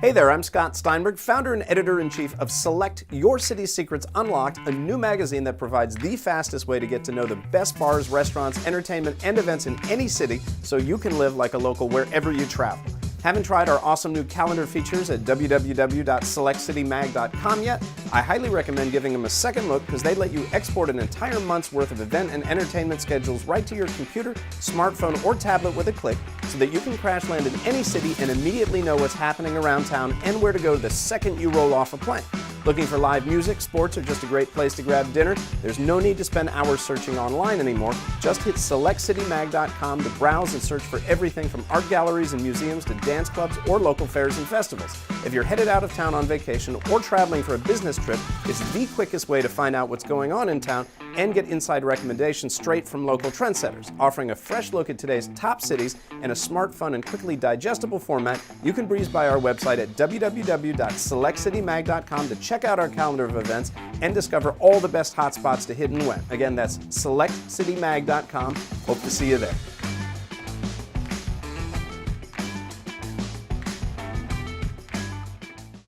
Hey there, I'm Scott Steinberg, founder and editor-in-chief of Select Your City's Secrets Unlocked, a new magazine that provides the fastest way to get to know the best bars, restaurants, entertainment, and events in any city so you can live like a local wherever you travel. Haven't tried our awesome new calendar features at www.selectcitymag.com yet? I highly recommend giving them a second look because they let you export an entire month's worth of event and entertainment schedules right to your computer, smartphone, or tablet with a click so that you can crash land in any city and immediately know what's happening around town and where to go the second you roll off a plane. Looking for live music, sports, or just a great place to grab dinner? There's no need to spend hours searching online anymore. Just hit selectcitymag.com to browse and search for everything from art galleries and museums to dance clubs or local fairs and festivals. If you're headed out of town on vacation or traveling for a business trip, it's the quickest way to find out what's going on in town and get inside recommendations straight from local trendsetters. Offering a fresh look at today's top cities in a smart, fun, and quickly digestible format, you can breeze by our website at www.selectcitymag.com to check out our calendar of events and discover all the best hotspots to hit and when. Again, that's selectcitymag.com. Hope to see you there.